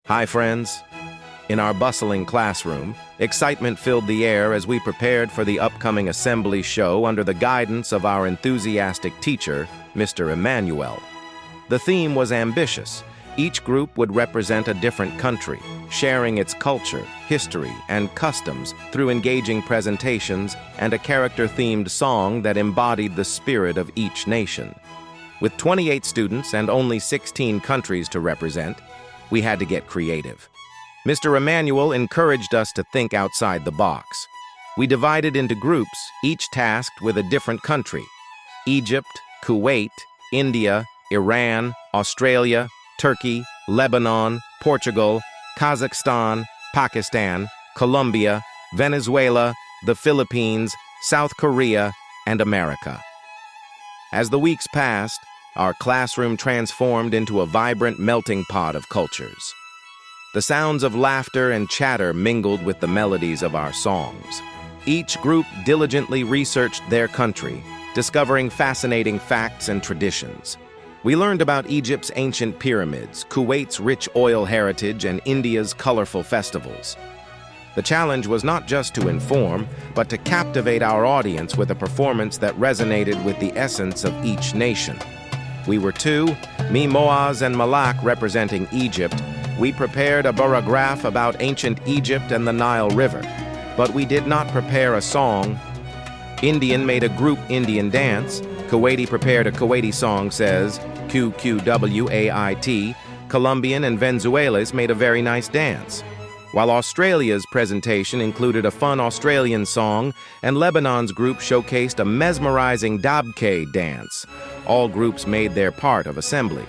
Hi, friends. In our bustling classroom, excitement filled the air as we prepared for the upcoming assembly show under the guidance of our enthusiastic teacher, Mr. Emmanuel. The theme was ambitious. Each group would represent a different country, sharing its culture, history, and customs through engaging presentations and a character-themed song that embodied the spirit of each nation. With 28 students and only 16 countries to represent, we had to get creative. Mr. Emmanuel encouraged us to think outside the box. We divided into groups, each tasked with a different country: Egypt, Kuwait, India, Iran, Australia, Turkey, Lebanon, Portugal, Kazakhstan, Pakistan, Colombia, Venezuela, the Philippines, South Korea, and America. As the weeks passed, our classroom transformed into a vibrant melting pot of cultures. The sounds of laughter and chatter mingled with the melodies of our songs. Each group diligently researched their country, discovering fascinating facts and traditions. We learned about Egypt's ancient pyramids, Kuwait's rich oil heritage, and India's colorful festivals. The challenge was not just to inform, but to captivate our audience with a performance that resonated with the essence of each nation. We were two, me, Moaz, and Malak, representing Egypt. We prepared a paragraph about ancient Egypt and the Nile River, but we did not prepare a song. Indian made a group Indian dance. Kuwaiti prepared a Kuwaiti song, says QQWAIT. Colombian and Venezuelans made a very nice dance. While Australia's presentation included a fun Australian song, and Lebanon's group showcased a mesmerizing Dabke dance. All groups made their part of assembly.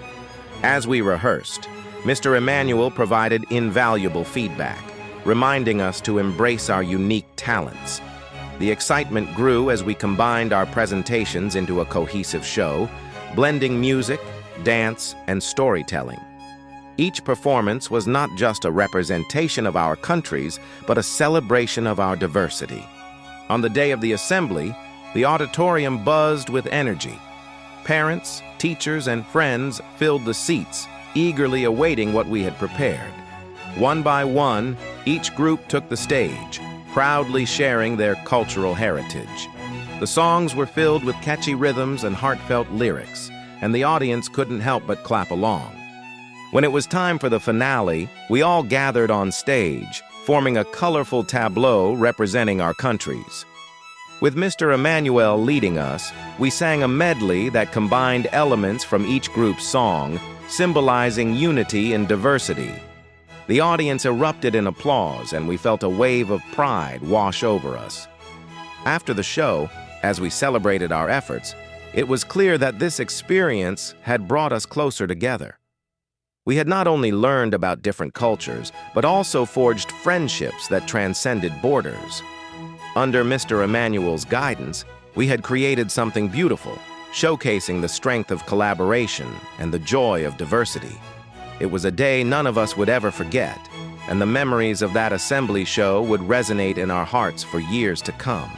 As we rehearsed, Mr. Emmanuel provided invaluable feedback, reminding us to embrace our unique talents. The excitement grew as we combined our presentations into a cohesive show, blending music, dance, and storytelling. Each performance was not just a representation of our countries, but a celebration of our diversity. On the day of the assembly, the auditorium buzzed with energy. Parents, teachers, and friends filled the seats, eagerly awaiting what we had prepared. One by one, each group took the stage, proudly sharing their cultural heritage. The songs were filled with catchy rhythms and heartfelt lyrics, and the audience couldn't help but clap along. When it was time for the finale, we all gathered on stage, forming a colorful tableau representing our countries. With Mr. Emmanuel leading us, we sang a medley that combined elements from each group's song, symbolizing unity in diversity. The audience erupted in applause, and we felt a wave of pride wash over us. After the show, as we celebrated our efforts, it was clear that this experience had brought us closer together. We had not only learned about different cultures, but also forged friendships that transcended borders. Under Mr. Emmanuel's guidance, we had created something beautiful, showcasing the strength of collaboration and the joy of diversity. It was a day none of us would ever forget, and the memories of that assembly show would resonate in our hearts for years to come.